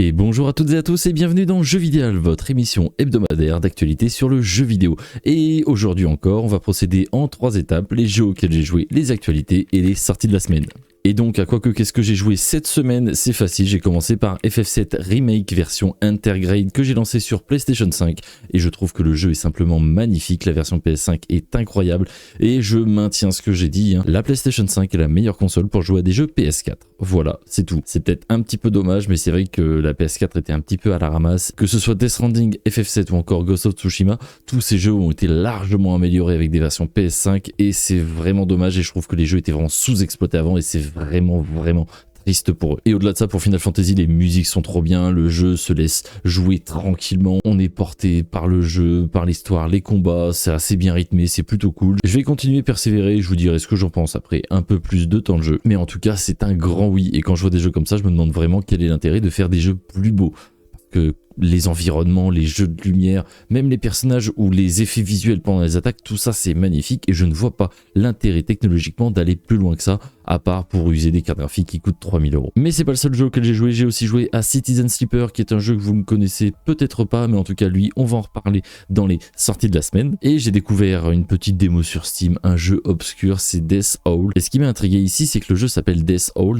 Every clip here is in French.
Et bonjour à toutes et à tous et bienvenue dans Jeux Vidéo, votre émission hebdomadaire d'actualité sur le jeu vidéo. Et aujourd'hui encore, on va procéder en 3 étapes, les jeux auxquels j'ai joué, les actualités et les sorties de la semaine. Et donc, à quoi que qu'est-ce que j'ai joué cette semaine, c'est facile, j'ai commencé par FF7 Remake version Intergrade que j'ai lancé sur PlayStation 5 et je trouve que le jeu est simplement magnifique, la version PS5 est incroyable et je maintiens ce que j'ai dit, la PlayStation 5 est la meilleure console pour jouer à des jeux PS4. Voilà, c'est tout. C'est peut-être un petit peu dommage, mais c'est vrai que la PS4 était un petit peu à la ramasse. Que ce soit Death Stranding, FF7 ou encore Ghost of Tsushima, tous ces jeux ont été largement améliorés avec des versions PS5 et c'est vraiment dommage et je trouve que les jeux étaient vraiment sous-exploités avant et c'est vraiment triste pour eux. Et au-delà de ça, pour Final Fantasy, les musiques sont trop bien, le jeu se laisse jouer tranquillement, on est porté par le jeu, par l'histoire, les combats, c'est assez bien rythmé, c'est plutôt cool. Je vais continuer, persévérer, je vous dirai ce que j'en pense après un peu plus de temps de jeu. Mais en tout cas, c'est un grand oui, et quand je vois des jeux comme ça, je me demande vraiment quel est l'intérêt de faire des jeux plus beaux. Que les environnements, les jeux de lumière, même les personnages ou les effets visuels pendant les attaques, tout ça c'est magnifique et je ne vois pas l'intérêt technologiquement d'aller plus loin que ça, à part pour user des cartes graphiques qui coûtent 3000 €. Mais c'est pas le seul jeu auquel j'ai aussi joué à Citizen Sleeper, qui est un jeu que vous ne connaissez peut-être pas, mais en tout cas lui, on va en reparler dans les sorties de la semaine. Et j'ai découvert une petite démo sur Steam, un jeu obscur, c'est Death Howl. Et ce qui m'a intrigué ici, c'est que le jeu s'appelle Death Howl,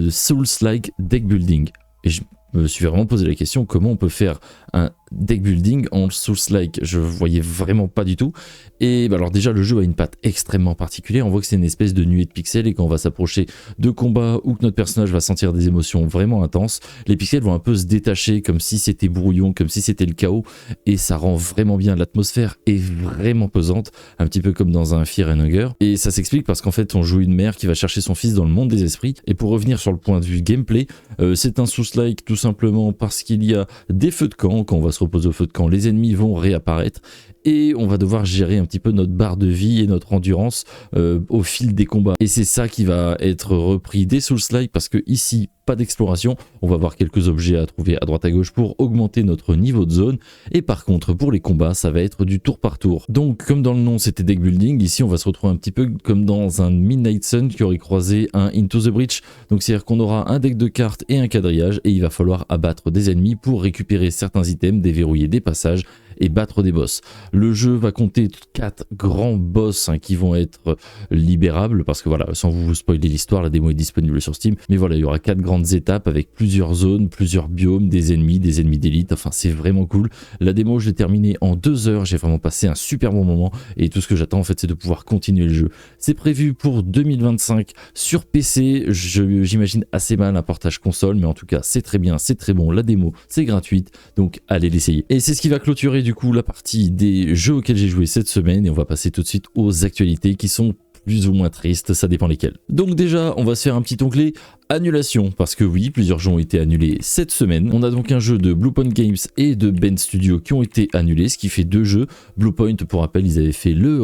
Souls-like Deck Building. Et je me suis vraiment posé la question, comment on peut faire un deck building en Souls-like? Je voyais vraiment pas du tout. Et bah alors déjà, le jeu a une patte extrêmement particulière. On voit que c'est une espèce de nuée de pixels et quand on va s'approcher de combats ou que notre personnage va sentir des émotions vraiment intenses, les pixels vont un peu se détacher comme si c'était brouillon, comme si c'était le chaos. Et ça rend vraiment bien. L'atmosphère est vraiment pesante, un petit peu comme dans un Fear and Hunger. Et ça s'explique parce qu'en fait, on joue une mère qui va chercher son fils dans le monde des esprits. Et pour revenir sur le point de vue gameplay, c'est un Souls-like tout simplement parce qu'il y a des feux de camp. Quand on va se reposer au feu de camp, les ennemis vont réapparaître et on va devoir gérer un petit peu notre barre de vie et notre endurance au fil des combats. Et c'est ça qui va être repris des Souls-like parce que ici, pas d'exploration, on va avoir quelques objets à trouver à droite à gauche pour augmenter notre niveau de zone et par contre pour les combats ça va être du tour par tour. Donc comme dans le nom c'était deck building, ici on va se retrouver un petit peu comme dans un Midnight Sun qui aurait croisé un Into the Breach. Donc c'est à dire qu'on aura un deck de cartes et un quadrillage et il va falloir abattre des ennemis pour récupérer certains items, déverrouiller des passages et battre des boss. Le jeu va compter 4 grands boss qui vont être libérables parce que voilà, sans vous spoiler l'histoire, la démo est disponible sur Steam, mais voilà, il y aura 4 grandes étapes avec plusieurs zones, plusieurs biomes, des ennemis d'élite, enfin c'est vraiment cool. La démo je l'ai terminée en 2 heures, j'ai vraiment passé un super bon moment et tout ce que j'attends en fait c'est de pouvoir continuer le jeu. C'est prévu pour 2025 sur PC, j'imagine assez mal un portage console, mais en tout cas c'est très bien, c'est très bon, la démo c'est gratuite, donc allez l'essayer. Et c'est ce qui va clôturer du coup la partie des jeux auxquels j'ai joué cette semaine et on va passer tout de suite aux actualités qui sont plus ou moins tristes, ça dépend lesquelles. Donc déjà, on va se faire un petit onglet annulation, parce que oui, plusieurs jeux ont été annulés cette semaine. On a donc un jeu de Bluepoint Games et de Bend Studio qui ont été annulés, ce qui fait 2 jeux. Bluepoint, pour rappel, ils avaient fait le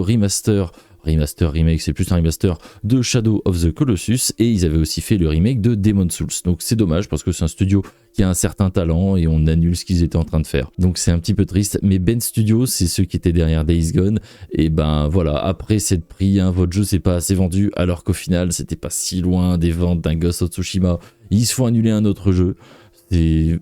remake, c'est plus un remaster de Shadow of the Colossus et ils avaient aussi fait le remake de Demon's Souls. Donc c'est dommage parce que c'est un studio qui a un certain talent et on annule ce qu'ils étaient en train de faire. Donc c'est un petit peu triste, mais Bend Studio, c'est ceux qui étaient derrière Days Gone et ben voilà, après cette prix, votre jeu s'est pas assez vendu alors qu'au final c'était pas si loin des ventes d'un Ghost of Tsushima. Ils se font annuler un autre jeu. C'est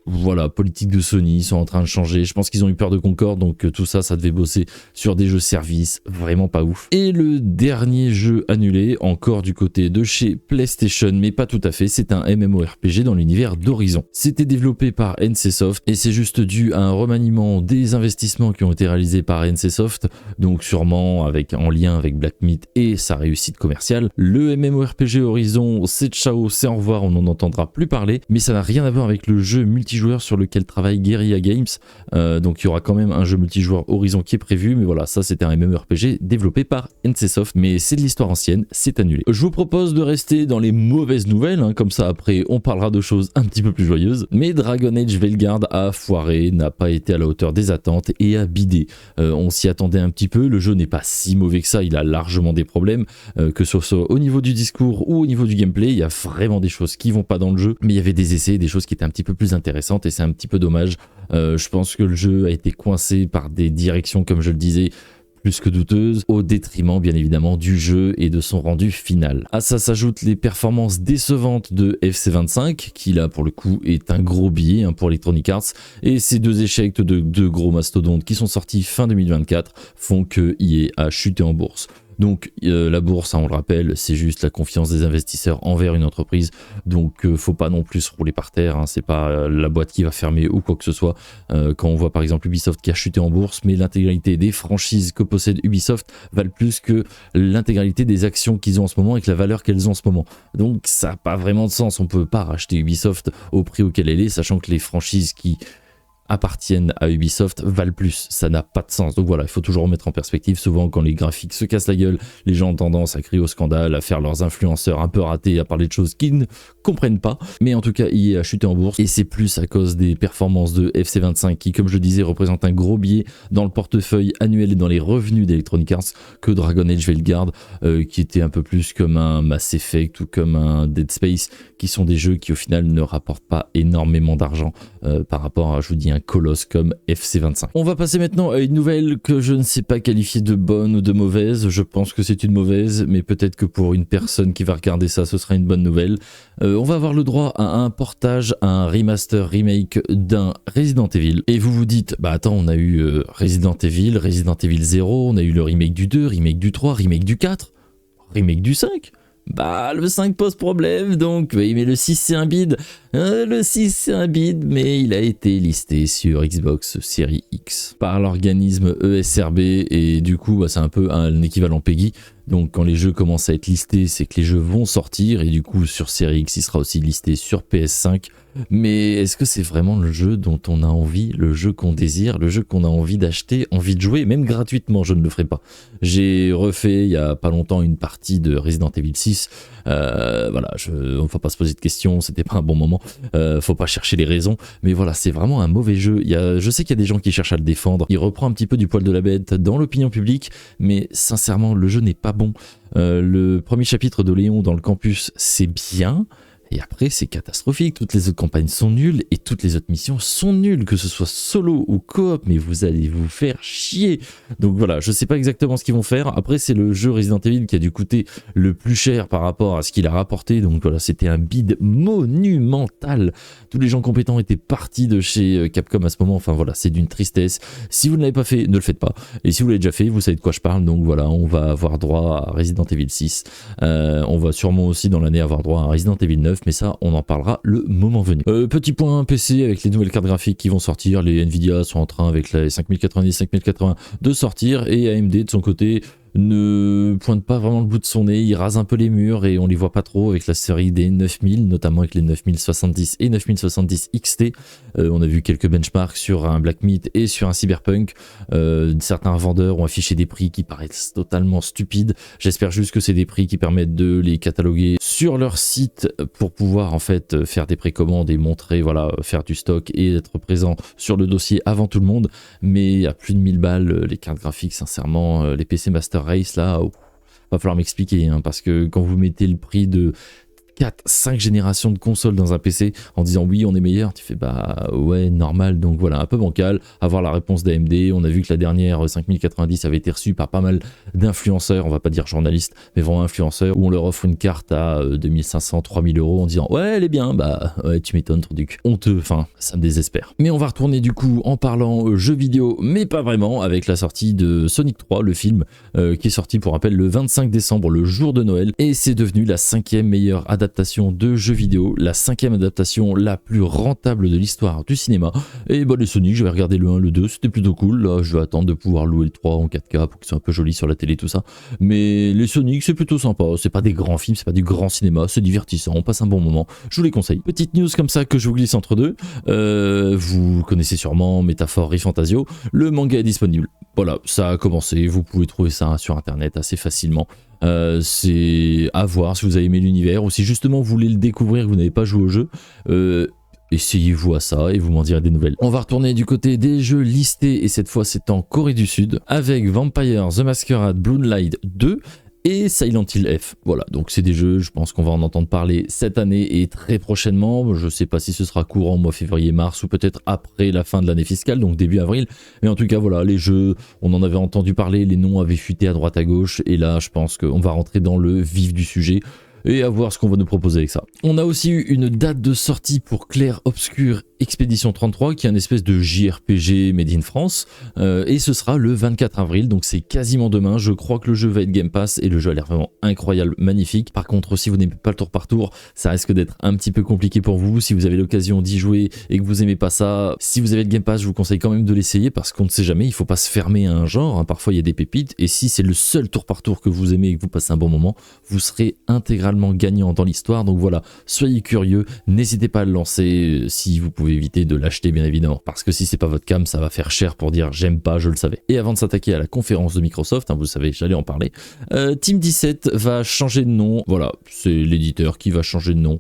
voilà, politique de Sony, ils sont en train de changer. Je pense qu'ils ont eu peur de Concorde, donc tout ça, ça devait bosser sur des jeux services, vraiment pas ouf. Et le dernier jeu annulé, encore du côté de chez PlayStation, mais pas tout à fait, c'est un MMORPG dans l'univers d'Horizon. C'était développé par NCSoft et c'est juste dû à un remaniement des investissements qui ont été réalisés par NCSoft, donc sûrement en lien avec Black Myth et sa réussite commerciale. Le MMORPG Horizon, c'est ciao, c'est au revoir, on n'en entendra plus parler, mais ça n'a rien à voir avec le jeu multijoueur sur lequel travaille Guerrilla Games, donc il y aura quand même un jeu multijoueur Horizon qui est prévu, mais voilà, ça c'était un MMORPG développé par NCSoft, mais c'est de l'histoire ancienne, c'est annulé. Je vous propose de rester dans les mauvaises nouvelles, comme ça après on parlera de choses un petit peu plus joyeuses, mais Dragon Age Veilguard a foiré, n'a pas été à la hauteur des attentes et a bidé. On s'y attendait un petit peu, le jeu n'est pas si mauvais que ça, il a largement des problèmes, que ce soit au niveau du discours ou au niveau du gameplay, il y a vraiment des choses qui vont pas dans le jeu, mais il y avait des essais, des choses qui étaient un petit peu plus intéressante et c'est un petit peu dommage. Je pense que le jeu a été coincé par des directions, comme je le disais, plus que douteuse, au détriment bien évidemment du jeu et de son rendu final. À ça s'ajoutent les performances décevantes de FC25, qui là pour le coup est un gros billet pour Electronic Arts, et ces deux échecs de deux gros mastodontes qui sont sortis fin 2024 font que EA a chuté en bourse. Donc la bourse, on le rappelle, c'est juste la confiance des investisseurs envers une entreprise, donc faut pas non plus se rouler par terre, c'est pas la boîte qui va fermer ou quoi que ce soit. Quand on voit par exemple Ubisoft qui a chuté en bourse, mais l'intégralité des franchises que possède Ubisoft valent plus que l'intégralité des actions qu'ils ont en ce moment avec la valeur qu'elles ont en ce moment. Donc ça n'a pas vraiment de sens, on peut pas racheter Ubisoft au prix auquel elle est, sachant que les franchises qui appartiennent à Ubisoft valent plus, ça n'a pas de sens. Donc voilà, il faut toujours remettre en perspective. Souvent quand les graphiques se cassent la gueule, les gens ont tendance à crier au scandale, à faire leurs influenceurs un peu ratés, à parler de choses qu'ils ne comprennent pas. Mais en tout cas, EA a chuté en bourse, et c'est plus à cause des performances de FC25 qui, comme je le disais, représente un gros billet dans le portefeuille annuel et dans les revenus d'Electronic Arts que Dragon Age Veilguard, qui était un peu plus comme un Mass Effect ou comme un Dead Space, qui sont des jeux qui au final ne rapportent pas énormément d'argent par rapport à, je vous dis, un colosse comme FC25. On va passer maintenant à une nouvelle que je ne sais pas qualifier de bonne ou de mauvaise. Je pense que c'est une mauvaise, mais peut-être que pour une personne qui va regarder ça, ce sera une bonne nouvelle. On va avoir le droit à un portage, à un remaster remake d'un Resident Evil. Et vous vous dites, bah attends, on a eu Resident Evil 0, on a eu le remake du 2, remake du 3, remake du 4, remake du 5. Bah le 5 pose problème, donc oui, mais le 6 c'est un bide. Le 6 c'est un bide, mais il a été listé sur Xbox Series X par l'organisme ESRB, et du coup bah, c'est un peu un équivalent PEGI. Donc quand les jeux commencent à être listés, c'est que les jeux vont sortir, et du coup sur Series X il sera aussi listé sur PS5. Mais est-ce que c'est vraiment le jeu dont on a envie, le jeu qu'on désire, le jeu qu'on a envie d'acheter, envie de jouer, même gratuitement? Je ne le ferai pas. J'ai refait il y a pas longtemps une partie de Resident Evil 6. Voilà, on va pas se poser de questions, c'était pas un bon moment. Faut pas chercher les raisons, mais voilà, c'est vraiment un mauvais jeu. Je sais qu'il y a des gens qui cherchent à le défendre. Il reprend un petit peu du poil de la bête dans l'opinion publique, mais sincèrement, le jeu n'est pas bon. Le premier chapitre de Léon dans le campus, c'est bien. Et après, c'est catastrophique. Toutes les autres campagnes sont nulles et toutes les autres missions sont nulles, que ce soit solo ou coop, mais vous allez vous faire chier. Donc voilà, je sais pas exactement ce qu'ils vont faire. Après, c'est le jeu Resident Evil qui a dû coûter le plus cher par rapport à ce qu'il a rapporté. Donc voilà, c'était un bid monumental. Tous les gens compétents étaient partis de chez Capcom à ce moment. Enfin voilà, c'est d'une tristesse. Si vous ne l'avez pas fait, ne le faites pas. Et si vous l'avez déjà fait, vous savez de quoi je parle. Donc voilà, on va avoir droit à Resident Evil 6. On va sûrement aussi dans l'année avoir droit à Resident Evil 9. Mais ça, on en parlera le moment venu. Petit point PC avec les nouvelles cartes graphiques qui vont sortir. Les Nvidia sont en train, avec les 5090, 5080, de sortir, et AMD de son côté ne pointe pas vraiment le bout de son nez, il rase un peu les murs et on les voit pas trop avec la série des 9000, notamment avec les 9070 et 9070 XT. On a vu quelques benchmarks sur un Black Myth et sur un Cyberpunk. Certains vendeurs ont affiché des prix qui paraissent totalement stupides. J'espère juste que c'est des prix qui permettent de les cataloguer sur leur site pour pouvoir en fait faire des précommandes et montrer, voilà, faire du stock et être présent sur le dossier avant tout le monde. Mais à plus de 1000 balles, les cartes graphiques, sincèrement, les PC Master Race là, va falloir m'expliquer, parce que quand vous mettez le prix de 4-5 générations de consoles dans un PC en disant oui on est meilleur, tu fais bah ouais normal. Donc voilà, un peu bancal. Avoir la réponse d'AMD, on a vu que la dernière 5090 avait été reçue par pas mal d'influenceurs, on va pas dire journalistes mais vraiment influenceurs, où on leur offre une carte à 2500-3000 euros en disant ouais elle est bien, bah ouais tu m'étonnes Truduc, honteux, enfin ça me désespère. Mais on va retourner du coup en parlant jeux vidéo, mais pas vraiment, avec la sortie de Sonic 3, le film qui est sorti pour rappel le 25 décembre, le jour de Noël, et c'est devenu la 5e meilleure adaptation de jeux vidéo, la 5e adaptation la plus rentable de l'histoire du cinéma. Et bah les Sonic, j'avais regardé le 1, le 2, c'était plutôt cool. Là je vais attendre de pouvoir louer le 3 en 4K pour qu'il soit un peu joli sur la télé, tout ça. Mais les Sonic c'est plutôt sympa, c'est pas des grands films, c'est pas du grand cinéma, c'est divertissant, on passe un bon moment, je vous les conseille. Petite news comme ça que je vous glisse entre deux, vous connaissez sûrement Métaphore ReFantasio, le manga est disponible. Voilà, ça a commencé, vous pouvez trouver ça sur internet assez facilement. C'est à voir si vous avez aimé l'univers, ou si justement vous voulez le découvrir, vous n'avez pas joué au jeu, essayez-vous à ça et vous m'en direz des nouvelles. On va retourner du côté des jeux listés, et cette fois c'est en Corée du Sud avec Vampire the Masquerade Bloodline 2 et Silent Hill F. Voilà, donc c'est des jeux, je pense qu'on va en entendre parler cette année et très prochainement. Je sais pas si ce sera courant mois février-mars ou peut-être après la fin de l'année fiscale, donc début avril. Mais en tout cas, voilà, les jeux, on en avait entendu parler, les noms avaient fuité à droite à gauche, et là, je pense qu'on va rentrer dans le vif du sujet et à voir ce qu'on va nous proposer avec ça. On a aussi eu une date de sortie pour Clair Obscur Expédition 33, qui est un espèce de JRPG made in France, et ce sera le 24 avril, donc c'est quasiment demain. Je crois que le jeu va être Game Pass, et le jeu a l'air vraiment incroyable, magnifique. Par contre, si vous n'aimez pas le tour par tour, ça risque d'être un petit peu compliqué pour vous. Si vous avez l'occasion d'y jouer et que vous aimez pas ça, si vous avez le Game Pass, je vous conseille quand même de l'essayer, parce qu'on ne sait jamais, il faut pas se fermer à un genre, hein. Parfois il y a des pépites, et si c'est le seul tour par tour que vous aimez et que vous passez un bon moment, vous serez intégralement gagnant dans l'histoire. Donc voilà, soyez curieux, n'hésitez pas à le lancer, si vous pouvez éviter de l'acheter bien évidemment, parce que si c'est pas votre cam, ça va faire cher pour dire j'aime pas, je le savais. Et avant de s'attaquer à la conférence de Microsoft, hein, vous savez, j'allais en parler, Team 17 va changer de nom. Voilà, c'est l'éditeur qui va changer de nom.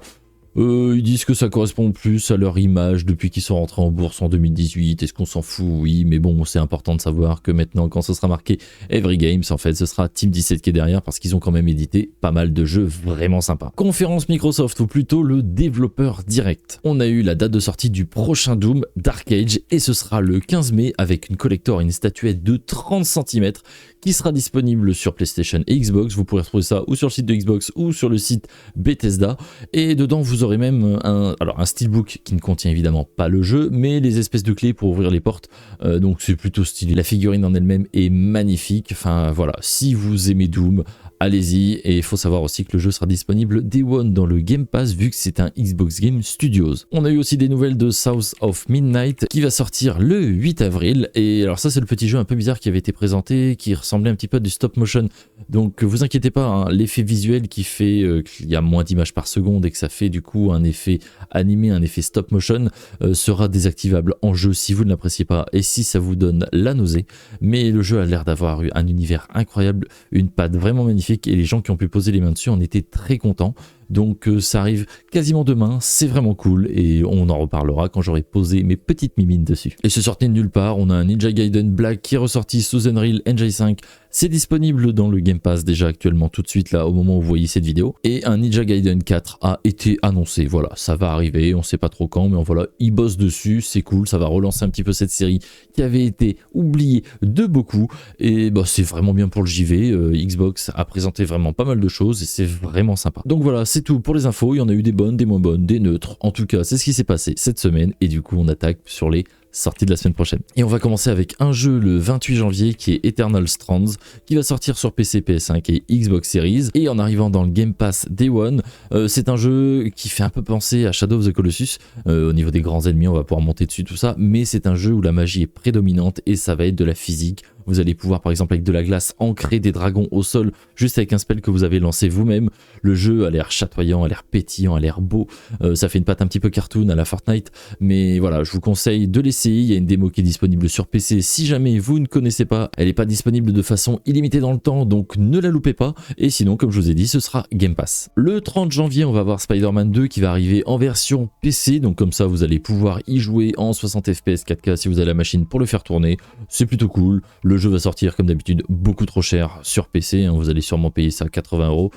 Ils disent que ça correspond plus à leur image depuis qu'ils sont rentrés en bourse en 2018. Est-ce qu'on s'en fout? Oui, mais bon, c'est important de savoir que maintenant, quand ce sera marqué Every Games, en fait, ce sera Team 17 qui est derrière, parce qu'ils ont quand même édité pas mal de jeux vraiment sympas. Conférence Microsoft, ou plutôt le développeur direct. On a eu la date de sortie du prochain Doom, Dark Age, et ce sera le 15 mai avec une collector et une statuette de 30 cm qui sera disponible sur PlayStation et Xbox. Vous pourrez retrouver ça ou sur le site de Xbox ou sur le site Bethesda, et dedans vous aurez même un steelbook qui ne contient évidemment pas le jeu, mais les espèces de clés pour ouvrir les portes, donc c'est plutôt stylé. La figurine en elle-même est magnifique. Enfin voilà, si vous aimez Doom, allez-y. Et il faut savoir aussi que le jeu sera disponible Day One dans le Game Pass, vu que c'est un Xbox Game Studios. On a eu aussi des nouvelles de South of Midnight qui va sortir le 8 avril, et alors ça c'est le petit jeu un peu bizarre qui avait été présenté, qui ressemblait un petit peu à du stop motion. Donc vous inquiétez pas, hein, l'effet visuel qui fait qu'il y a moins d'images par seconde et que ça fait du coup un effet animé, un effet stop motion, sera désactivable en jeu si vous ne l'appréciez pas et si ça vous donne la nausée. Mais le jeu a l'air d'avoir eu un univers incroyable, une patte vraiment magnifique, et les gens qui ont pu poser les mains dessus en étaient très contents. Donc ça arrive quasiment demain, c'est vraiment cool, et on en reparlera quand j'aurai posé mes petites mimines dessus. Et c'est sorti de nulle part, on a un Ninja Gaiden Black qui est ressorti sous Unreal Engine 5, c'est disponible dans le Game Pass déjà actuellement tout de suite là au moment où vous voyez cette vidéo, et un Ninja Gaiden 4 a été annoncé. Voilà, ça va arriver, on sait pas trop quand, mais voilà, ils bossent dessus, c'est cool, ça va relancer un petit peu cette série qui avait été oubliée de beaucoup, et bah c'est vraiment bien pour le JV. Xbox a présenté vraiment pas mal de choses et c'est vraiment sympa. Donc voilà, c'est tout pour les infos. Il y en a eu des bonnes, des moins bonnes, des neutres. En tout cas, c'est ce qui s'est passé cette semaine, et du coup on attaque sur les sortie de la semaine prochaine. Et on va commencer avec un jeu le 28 janvier qui est Eternal Strands, qui va sortir sur PC, PS5 et Xbox Series, et en arrivant dans le Game Pass Day One. C'est un jeu qui fait un peu penser à Shadow of the Colossus, au niveau des grands ennemis, on va pouvoir monter dessus, tout ça, mais c'est un jeu où la magie est prédominante et ça va être de la physique. Vous allez pouvoir par exemple avec de la glace ancrer des dragons au sol juste avec un spell que vous avez lancé vous-même. Le jeu a l'air chatoyant, a l'air pétillant, a l'air beau. Ça fait une patte un petit peu cartoon à la Fortnite, mais voilà, je vous conseille de l'essayer. Il y a une démo qui est disponible sur PC si jamais vous ne connaissez pas. Elle n'est pas disponible de façon illimitée dans le temps, donc ne la loupez pas. Et sinon, comme je vous ai dit, ce sera Game Pass. Le 30 janvier, on va voir Spider-Man 2 qui va arriver en version PC, donc comme ça vous allez pouvoir y jouer en 60 fps 4K si vous avez la machine pour le faire tourner. C'est plutôt cool. Le jeu va sortir comme d'habitude beaucoup trop cher sur PC, hein, vous allez sûrement payer ça 80 €.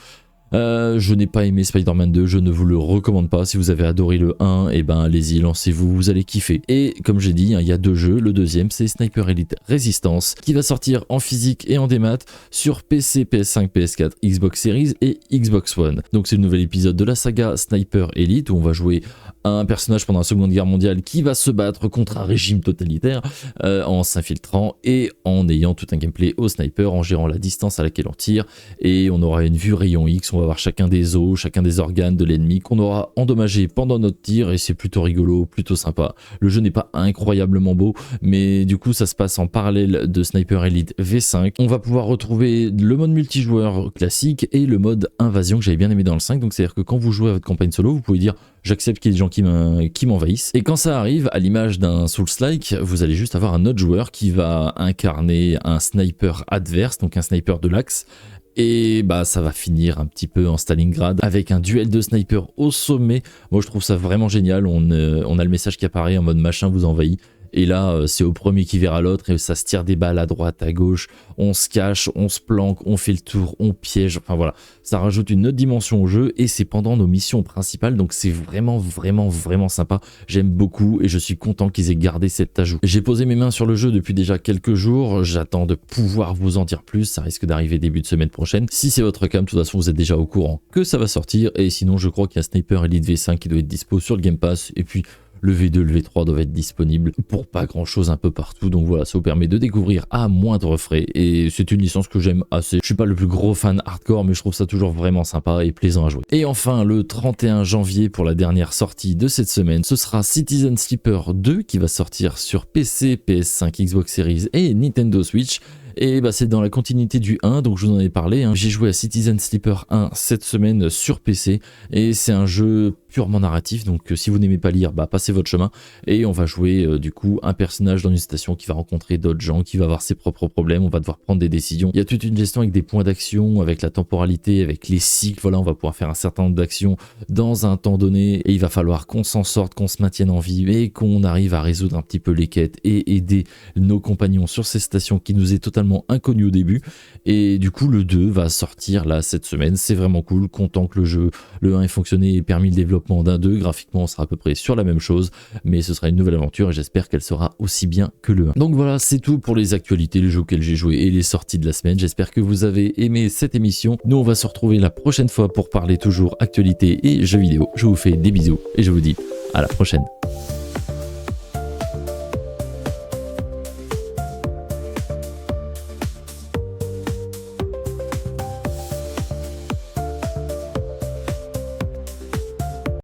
Je n'ai pas aimé Spider-Man 2, je ne vous le recommande pas. Si vous avez adoré le 1, et ben allez-y, lancez-vous, vous allez kiffer. Et comme j'ai dit, hein, il y a deux jeux. Le deuxième, c'est Sniper Elite Resistance, qui va sortir en physique et en démat sur PC, PS5, PS4, Xbox Series et Xbox One. Donc c'est le nouvel épisode de la saga Sniper Elite, où on va jouer un personnage pendant la Seconde Guerre mondiale qui va se battre contre un régime totalitaire en s'infiltrant et en ayant tout un gameplay au sniper, en gérant la distance à laquelle on tire, et on aura une vue rayon X. On va voir chacun des os, chacun des organes de l'ennemi qu'on aura endommagé pendant notre tir, et c'est plutôt rigolo, plutôt sympa. Le jeu n'est pas incroyablement beau, mais du coup ça se passe en parallèle de Sniper Elite V5. On va pouvoir retrouver le mode multijoueur classique et le mode invasion que j'avais bien aimé dans le 5. Donc c'est à dire que quand vous jouez à votre campagne solo, vous pouvez dire j'accepte qu'il y ait des gens qui m'envahissent, et quand ça arrive, à l'image d'un Souls-like, vous allez juste avoir un autre joueur qui va incarner un sniper adverse, donc un sniper de l'axe. Et bah ça va finir un petit peu en Stalingrad avec un duel de sniper au sommet. Moi je trouve ça vraiment génial, on a le message qui apparaît en mode machin vous envahit. Et là, c'est au premier qui verra l'autre et ça se tire des balles à droite, à gauche. On se cache, on se planque, on fait le tour, on piège. Enfin voilà, ça rajoute une autre dimension au jeu et c'est pendant nos missions principales. Donc c'est vraiment sympa. J'aime beaucoup et je suis content qu'ils aient gardé cet ajout. J'ai posé mes mains sur le jeu depuis déjà quelques jours. J'attends de pouvoir vous en dire plus. Ça risque d'arriver début de semaine prochaine. Si c'est votre cas, de toute façon, vous êtes déjà au courant que ça va sortir. Et sinon, je crois qu'il y a Sniper Elite V5 qui doit être dispo sur le Game Pass. Et puis le V2, le V3 doivent être disponibles pour pas grand chose un peu partout. Donc voilà, ça vous permet de découvrir à moindre frais. Et c'est une licence que j'aime assez. Je suis pas le plus gros fan hardcore, mais je trouve ça toujours vraiment sympa et plaisant à jouer. Et enfin, le 31 janvier, pour la dernière sortie de cette semaine, ce sera Citizen Sleeper 2 qui va sortir sur PC, PS5, Xbox Series et Nintendo Switch. Et bah c'est dans la continuité du 1, donc je vous en ai parlé, hein. J'ai joué à Citizen Sleeper 1 cette semaine sur PC et c'est un jeu purement narratif, donc si vous n'aimez pas lire, bah passez votre chemin et on va jouer du coup un personnage dans une station qui va rencontrer d'autres gens, qui va avoir ses propres problèmes, on va devoir prendre des décisions. Il y a toute une gestion avec des points d'action, avec la temporalité, avec les cycles, voilà, on va pouvoir faire un certain nombre d'actions dans un temps donné et il va falloir qu'on s'en sorte, qu'on se maintienne en vie et qu'on arrive à résoudre un petit peu les quêtes et aider nos compagnons sur ces stations qui nous est totalement inconnu au début. Et du coup le 2 va sortir là cette semaine, c'est vraiment cool, content que le 1 ait fonctionné et permis le développement d'un 2, graphiquement on sera à peu près sur la même chose, mais ce sera une nouvelle aventure et j'espère qu'elle sera aussi bien que le 1. Donc voilà, c'est tout pour les actualités, les jeux auxquels j'ai joué et les sorties de la semaine. J'espère que vous avez aimé cette émission. Nous on va se retrouver la prochaine fois pour parler toujours actualité et jeux vidéo. Je vous fais des bisous et je vous dis à la prochaine.